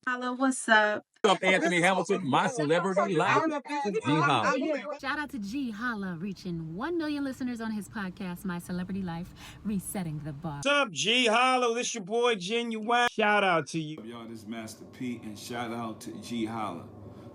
Holla, what's up? What's up, Anthony Hamilton, my celebrity life, Ge Holla. Shout out to Ge Holla, reaching 1 million listeners on his podcast, My Celebrity Life, Resetting the Bar. What's up, Ge Holla? This your boy, Genuine. Shout out to you. Y'all, this Master P, and shout out to Ge Holla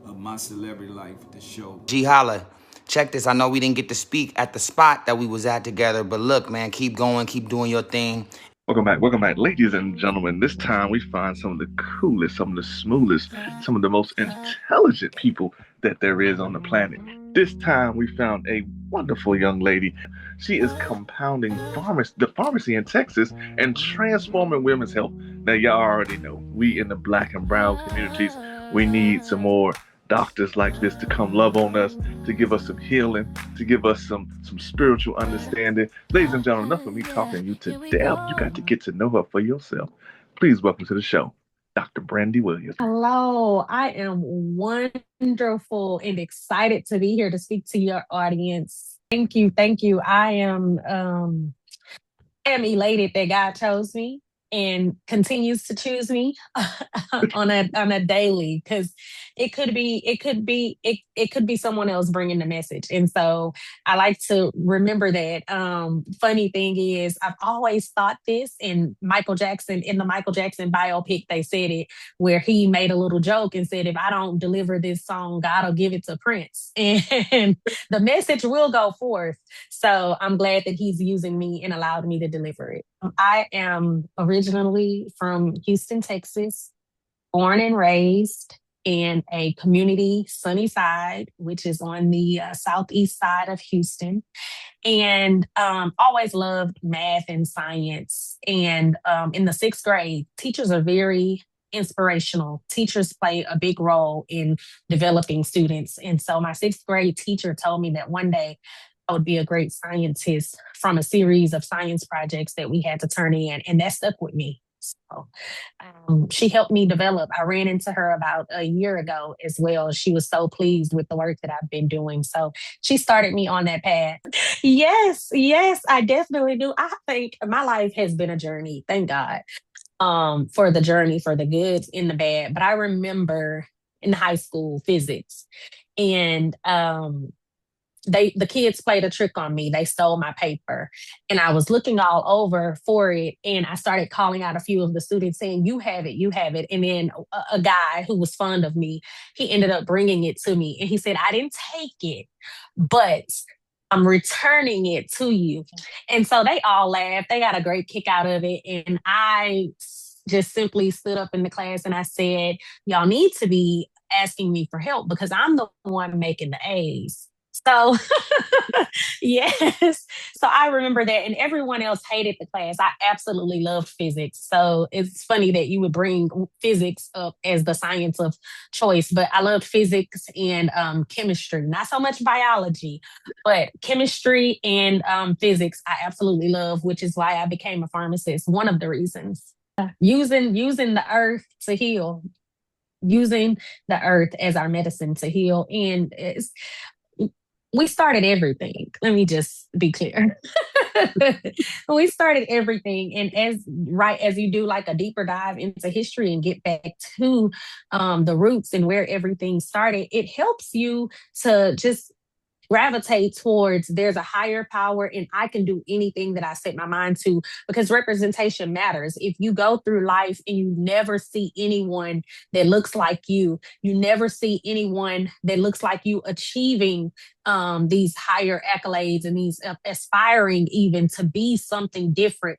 of My Celebrity Life, the show. Ge Holla, check this. I know we didn't get to speak at the spot that we was at together, but look, man, keep going, keep doing your thing. Welcome back, ladies and gentlemen. This time we find some of the coolest, some of the smoothest, some of the most intelligent people that there is on the planet. This time we found a wonderful young lady. She is compounding the pharmacy in Texas and transforming women's health. Now, y'all already know, we in the black and brown communities, we need some more doctors like this to come love on us, to give us some healing, to give us some spiritual understanding. Ladies and gentlemen, enough of me talking you to death. You got to get to know her for yourself. Please welcome to the show, Dr. Brandy Williams. Hello, I am wonderful and excited to be here to speak to your audience. Thank you. I am elated that God chose me and continues to choose me on a daily, because it could be someone else bringing the message. And so I like to remember that. Funny thing is, I've always thought this, in the Michael Jackson biopic, they said it, where he made a little joke and said, if I don't deliver this song, God will give it to Prince. And the message will go forth. So I'm glad that he's using me and allowed me to deliver it. I am originally from Houston, Texas, born and raised in a community, Sunnyside, which is on the southeast side of Houston, and always loved math and science. And in the sixth grade, teachers are very inspirational. Teachers play a big role in developing students. And so my sixth grade teacher told me that one day I would be a great scientist from a series of science projects that we had to turn in, and that stuck with me. So she helped me develop. I ran into her about a year ago as well. She was so pleased with the work that I've been doing. So she started me on that path. Yes, I definitely do. I think my life has been a journey. Thank God for the journey, for the good and the bad. But I remember in high school physics, and the kids played a trick on me. They stole my paper, and I was looking all over for it. And I started calling out a few of the students saying, you have it. And then a guy who was fond of me, he ended up bringing it to me. And he said, I didn't take it, but I'm returning it to you. And so they all laughed. They got a great kick out of it. And I just simply stood up in the class and I said, y'all need to be asking me for help because I'm the one making the A's. So, yes. So I remember that, and everyone else hated the class. I absolutely loved physics. So it's funny that you would bring physics up as the science of choice, but I loved physics and chemistry, not so much biology, but chemistry and physics I absolutely love, which is why I became a pharmacist. One of the reasons. Using the earth to heal, using the earth as our medicine to heal. And we started everything. Let me just be clear. We started everything. And as you do like a deeper dive into history and get back to the roots and where everything started, it helps you to just gravitate towards there's a higher power and I can do anything that I set my mind to, because representation matters. If you go through life and you never see anyone that looks like you never see anyone that looks like you achieving these higher accolades and these aspiring even to be something different,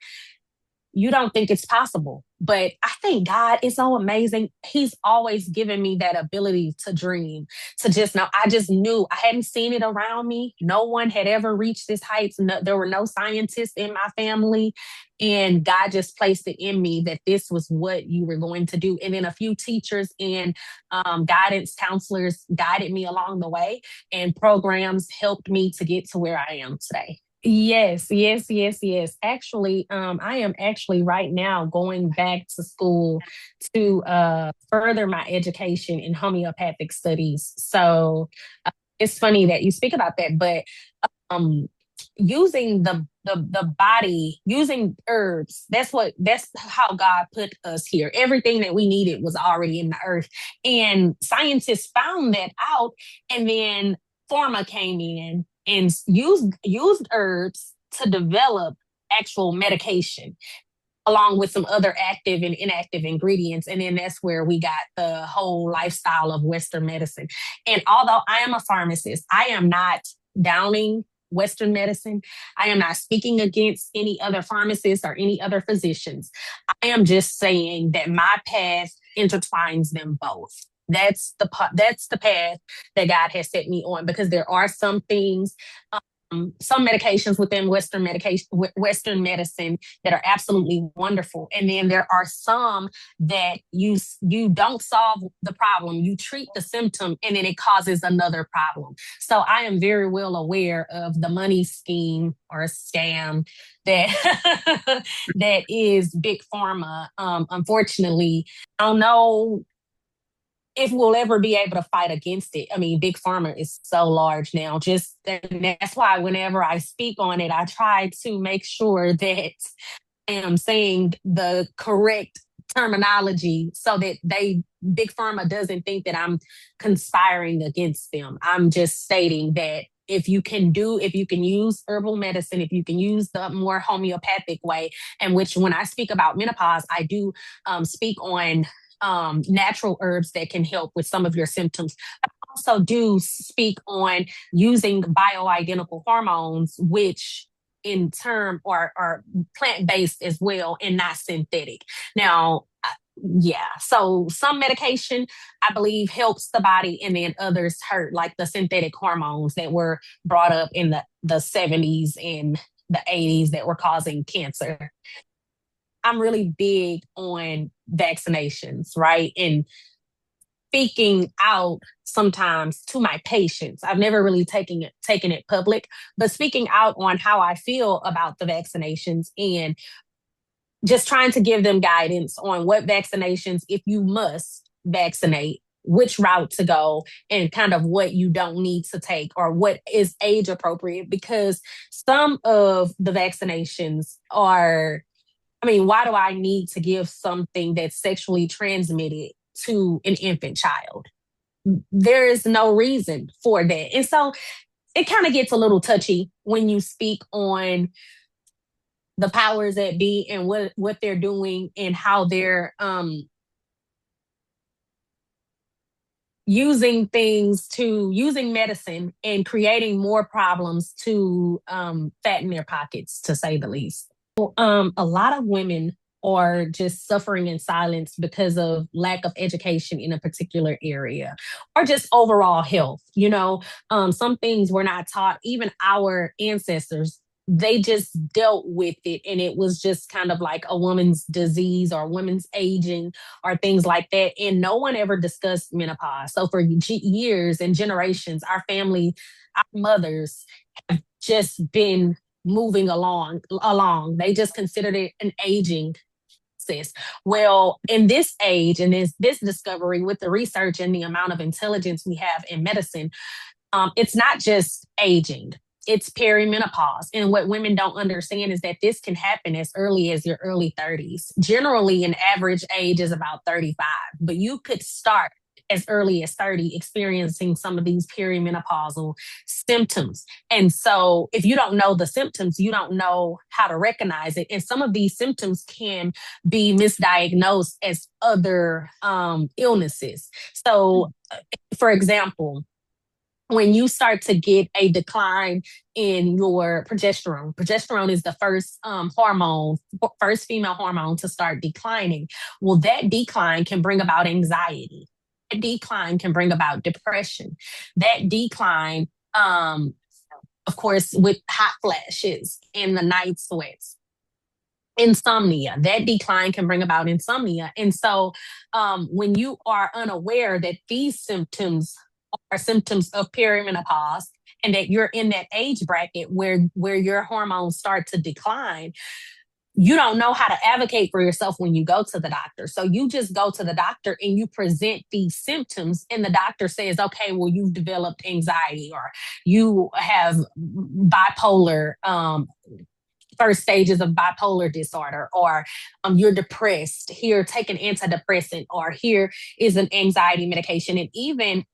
you don't think it's possible. But I think God is so amazing. He's always given me that ability to dream, to just know. I just knew. I hadn't seen it around me. No one had ever reached this heights. No, there were no scientists in my family. And God just placed it in me that this was what you were going to do. And then a few teachers and guidance counselors guided me along the way, and programs helped me to get to where I am today. Yes. Actually, I am actually right now going back to school to further my education in homeopathic studies. So it's funny that you speak about that, but using the body, using herbs. That's how God put us here. Everything that we needed was already in the earth. And scientists found that out. And then pharma came in and used herbs to develop actual medication along with some other active and inactive ingredients. And then that's where we got the whole lifestyle of Western medicine. And although I am a pharmacist, I am not downing Western medicine. I am not speaking against any other pharmacists or any other physicians. I am just saying that my path intertwines them both. That's the path that God has set me on, because there are some things, some medications within Western medicine that are absolutely wonderful, and then there are some that you don't solve the problem, you treat the symptom, and then it causes another problem. So I am very well aware of the money scheme or scam that that is big pharma. Unfortunately, I don't know if we'll ever be able to fight against it. I mean, big pharma is so large now. And that's why whenever I speak on it, I try to make sure that I am saying the correct terminology so that big pharma doesn't think that I'm conspiring against them. I'm just stating that if you can use herbal medicine, if you can use the more homeopathic way, and which when I speak about menopause, I do speak on natural herbs that can help with some of your symptoms. I also do speak on using bioidentical hormones, which in term are plant-based as well and not synthetic. Now, yeah, so some medication I believe helps the body, and then others hurt, like the synthetic hormones that were brought up in the 70s and the 80s that were causing cancer. I'm really big on vaccinations, right? And speaking out sometimes to my patients. I've never really taken it public, but speaking out on how I feel about the vaccinations and just trying to give them guidance on what vaccinations, if you must vaccinate, which route to go, and kind of what you don't need to take or what is age appropriate, because some of the vaccinations are, I mean, why do I need to give something that's sexually transmitted to an infant child? There is no reason for that. And so it kind of gets a little touchy when you speak on the powers that be and what they're doing and how they're using medicine and creating more problems to fatten their pockets, to say the least. A lot of women are just suffering in silence because of lack of education in a particular area, or just overall health. Some things were not taught. Even our ancestors, they just dealt with it, and it was just kind of like a woman's disease or women's aging or things like that. And no one ever discussed menopause. So for years and generations, our family, our mothers have just been moving along. They just considered it an aging process. Well, in this age and this discovery with the research and the amount of intelligence we have in medicine, it's not just aging. It's perimenopause. And what women don't understand is that this can happen as early as your early 30s. Generally, an average age is about 35, but you could start as early as 30 experiencing some of these perimenopausal symptoms. And so if you don't know the symptoms, you don't know how to recognize it. And some of these symptoms can be misdiagnosed as other illnesses. So, for example, when you start to get a decline in your progesterone is the first first female hormone to start declining. Well, that decline can bring about anxiety. That decline can bring about depression. That decline, of course, with hot flashes and the night sweats. Insomnia. That decline can bring about insomnia. And so when you are unaware that these symptoms are symptoms of perimenopause and that you're in that age bracket where your hormones start to decline, you don't know how to advocate for yourself when you go to the doctor. So you just go to the doctor and you present these symptoms, and the doctor says, okay, well, you've developed anxiety, or you have bipolar, first stages of bipolar disorder, or you're depressed. Here, take an antidepressant, or here is an anxiety medication. And even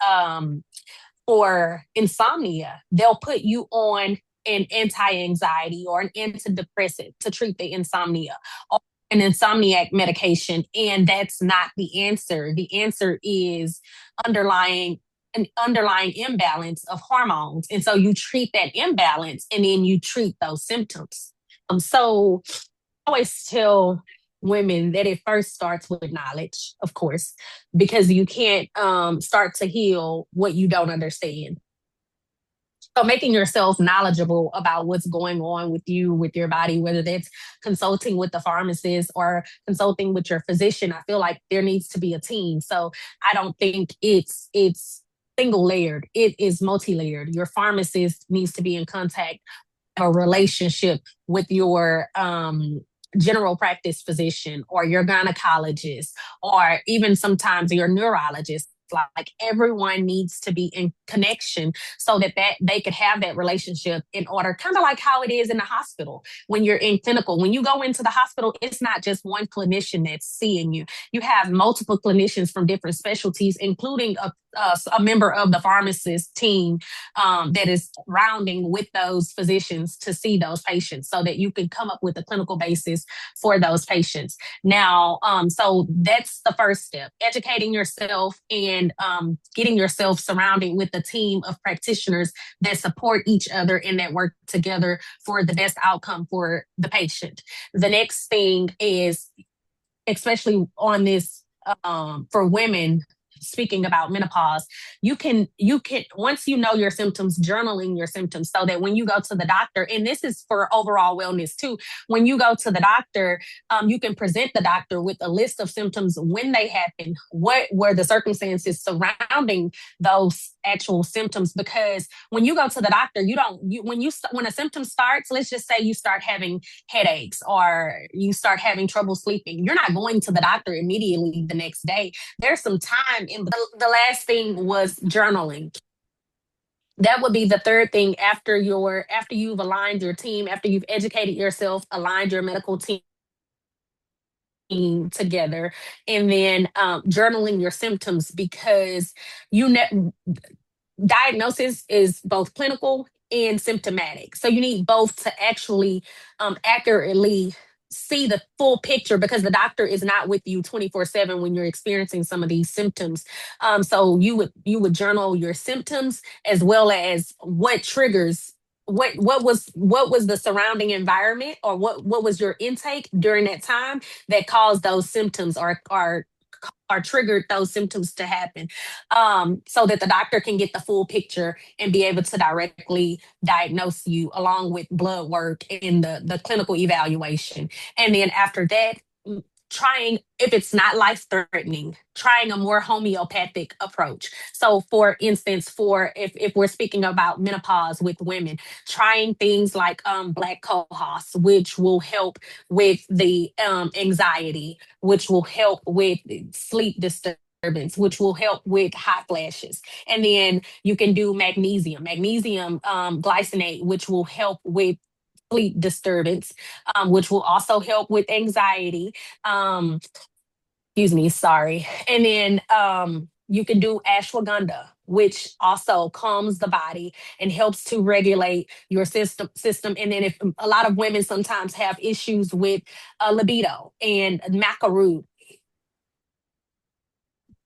for insomnia, they'll put you on an anti-anxiety or an antidepressant to treat the insomnia, or an insomniac medication. And that's not the answer. The answer is an underlying imbalance of hormones. And so you treat that imbalance, and then you treat those symptoms. So I always tell women that it first starts with knowledge, of course, because you can't start to heal what you don't understand. So making yourself knowledgeable about what's going on with you, with your body, whether that's consulting with the pharmacist or consulting with your physician, I feel like there needs to be a team. So I don't think it's single layered. It is multi-layered. Your pharmacist needs to be in contact, a relationship with your general practice physician, or your gynecologist, or even sometimes your neurologist. Like everyone needs to be in connection so that they could have that relationship in order, kind of like how it is in the hospital when you're in clinical. When you go into the hospital, it's not just one clinician that's seeing you. You have multiple clinicians from different specialties, including a member of the pharmacist team that is rounding with those physicians to see those patients, so that you can come up with a clinical basis for those patients. Now, so that's the first step: educating yourself and getting yourself surrounded with a team of practitioners that support each other and that work together for the best outcome for the patient. The next thing is, especially on this for women, speaking about menopause, you can once you know your symptoms, journaling your symptoms, so that when you go to the doctor, and this is for overall wellness too, when you go to the doctor, you can present the doctor with a list of symptoms, when they happen, what were the circumstances surrounding those actual symptoms. Because when you go to the doctor, when a symptom starts, let's just say you start having headaches or you start having trouble sleeping, you're not going to the doctor immediately the next day. There's some time. And the last thing was journaling. That would be the third thing after you've aligned your team, after you've educated yourself, aligned your medical team together, and then journaling your symptoms, because diagnosis is both clinical and symptomatic. So you need both to actually accurately see the full picture, because the doctor is not with you 24/7 when you're experiencing some of these symptoms. So you would journal your symptoms, as well as what triggers, what was the surrounding environment, or what was your intake during that time that caused those symptoms, or triggered those symptoms to happen, so that the doctor can get the full picture and be able to directly diagnose you, along with blood work and the clinical evaluation. And then after that, trying, if it's not life threatening, trying a more homeopathic approach. So for instance, if we're speaking about menopause with women, trying things like black cohosh, which will help with the anxiety, which will help with sleep disturbance, which will help with hot flashes. And then you can do magnesium glycinate, which will help with sleep disturbance, which will also help with anxiety. Um, Excuse me, sorry. And then you can do ashwagandha, which also calms the body and helps to regulate your system. And then, if a lot of women sometimes have issues with libido, and maca root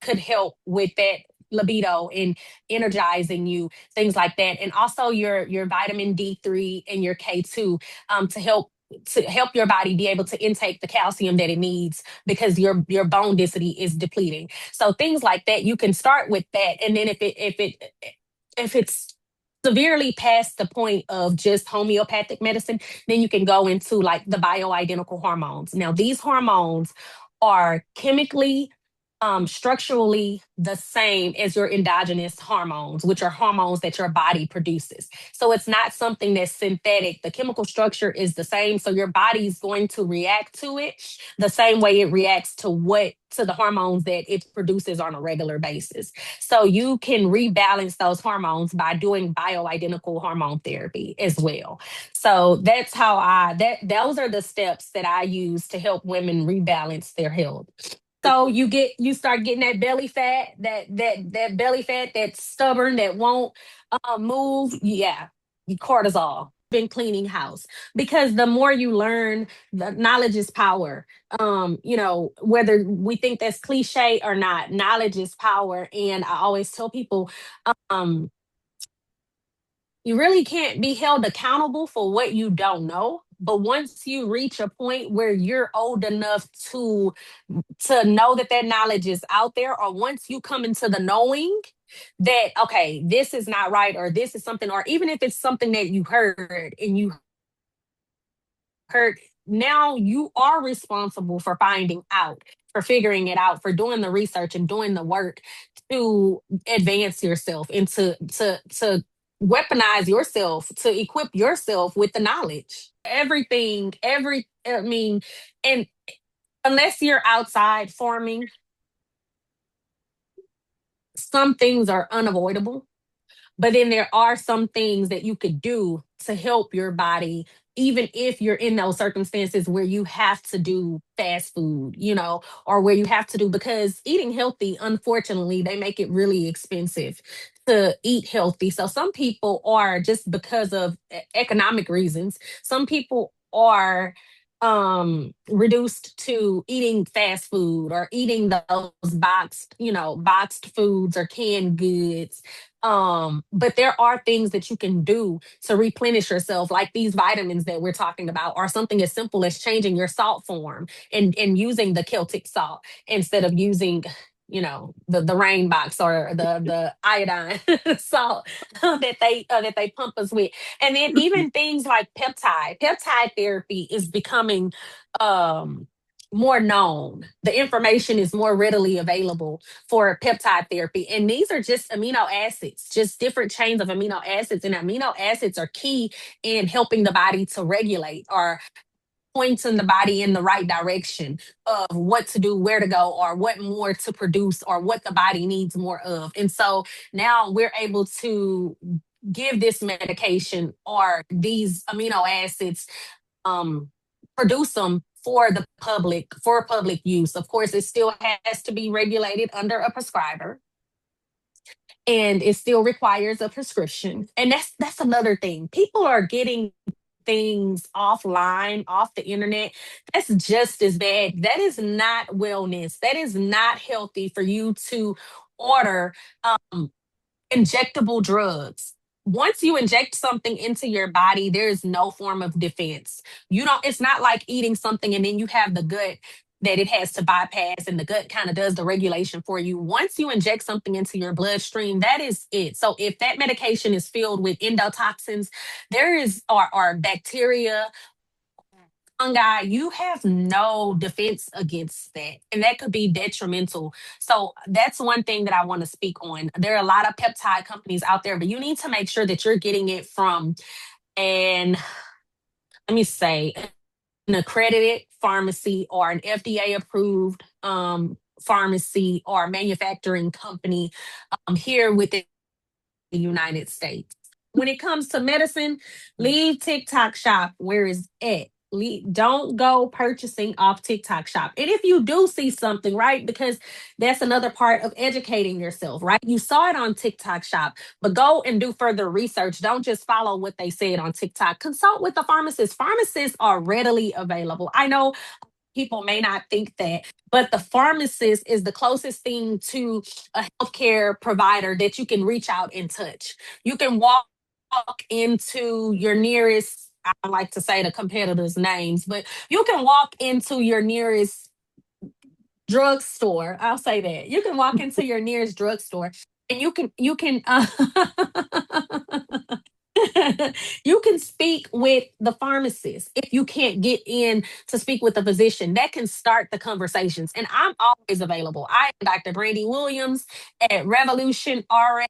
could help with that libido and energizing you, things like that. And also your vitamin D3 and your K2, to help your body be able to intake the calcium that it needs, because your bone density is depleting. So things like that, you can start with that. And then if it's severely past the point of just homeopathic medicine, then you can go into like the bioidentical hormones. Now, these hormones are chemically structurally the same as your endogenous hormones, which are hormones that your body produces. So it's not something that's synthetic. The chemical structure is the same. So your body's going to react to it the same way it reacts to the hormones that it produces on a regular basis. So you can rebalance those hormones by doing bioidentical hormone therapy as well. So that's how those are the steps that I use to help women rebalance their health. So you start getting that belly fat, that belly fat that's stubborn, that won't move. Yeah, cortisol. Been cleaning house, because the more you learn, the knowledge is power. Whether we think that's cliche or not, knowledge is power. And I always tell people, um, you really can't be held accountable for what you don't know. But once you reach a point where you're old enough to know that that knowledge is out there, or once you come into the knowing that, okay, this is not right, or this is something, or even if it's something that you heard and you heard, now you are responsible for finding out, for figuring it out, for doing the research and doing the work to advance yourself and to weaponize yourself, to equip yourself with the knowledge. I mean, and unless you're outside farming, some things are unavoidable. But then there are some things that you could do to help your body, even if you're in those circumstances where you have to do fast food, or where you have to do, because eating healthy, unfortunately, they make it really expensive to eat healthy. So some people are, just because of economic reasons, some people are reduced to eating fast food or eating those boxed foods or canned goods. But there are things that you can do to replenish yourself, like these vitamins that we're talking about, or something as simple as changing your salt form and using the Celtic salt instead of using, the rain box or the iodine salt that they pump us with. And then even things like peptide therapy is becoming um more known. The information is more readily available for peptide therapy. And these are just amino acids, just different chains of amino acids. And amino acids are key in helping the body to regulate, or pointing the body in the right direction of what to do, where to go, or what more to produce, or what the body needs more of. And so now we're able to give this medication or these amino acids, um, produce them for public use. Of course, it still has to be regulated under a prescriber, and it still requires a prescription. And that's another thing. People are getting things offline, off the internet. That's just as bad. That is not wellness. That is not healthy for you to order injectable drugs. Once you inject something into your body, there is no form of defense. It's not like eating something and then you have the gut that it has to bypass, and the gut kind of does the regulation for you. Once you inject something into your bloodstream, that is it. So if that medication is filled with endotoxins, there is or bacteria, fungi, you have no defense against that. And that could be detrimental. So that's one thing that I want to speak on. There are a lot of peptide companies out there, but you need to make sure that you're getting it from an, let me say, an accredited pharmacy or an FDA approved pharmacy or manufacturing company here within the United States. When it comes to medicine, leave TikTok shop where it's at. Don't go purchasing off TikTok shop. And if you do see something, right, because that's another part of educating yourself, right? You saw it on TikTok shop, but go and do further research. Don't just follow what they said on TikTok. Consult with the pharmacist. Pharmacists are readily available. I know people may not think that, but the pharmacist is the closest thing to a healthcare provider that you can reach out and touch. You can walk into your nearest, I don't like to say the competitors' names, but you can walk into your nearest drugstore. I'll say that. You can walk into your nearest drugstore and you can you can speak with the pharmacist if you can't get in to speak with the physician. That can start the conversations. And I'm always available. I am Dr. Brandy Williams at Revolution RX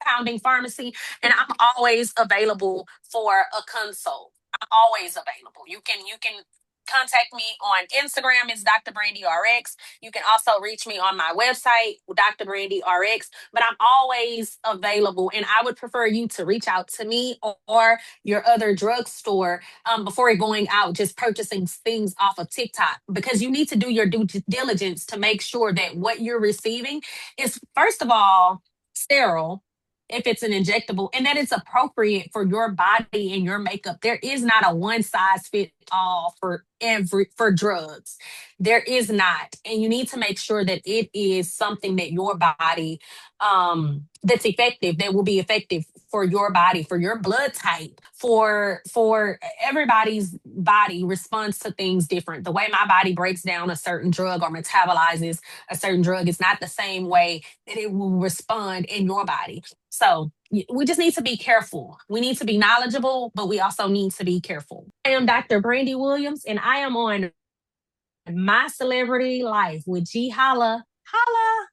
Pounding Pharmacy, and I'm always available for a consult. I'm always available. You can contact me on Instagram. It's Dr. Brandy RX. You can also reach me on my website, Dr. Brandy RX. But I'm always available, and I would prefer you to reach out to me or your other drugstore before going out, just purchasing things off of TikTok, because you need to do your due diligence to make sure that what you're receiving is, first of all, sterile if it's an injectable, and that it's appropriate for your body and your makeup. There is not a one size fit all for drugs. There is not. And you need to make sure that it is something that your body that's effective, that will be effective for your body, for your blood type, for everybody's body responds to things different. The way my body breaks down a certain drug or metabolizes a certain drug is not the same way that it will respond in your body. So we just need to be careful. We need to be knowledgeable, but we also need to be careful. I am Dr. Brandy Williams, and I am on My Celebrity Life with Ge Holla. Holla.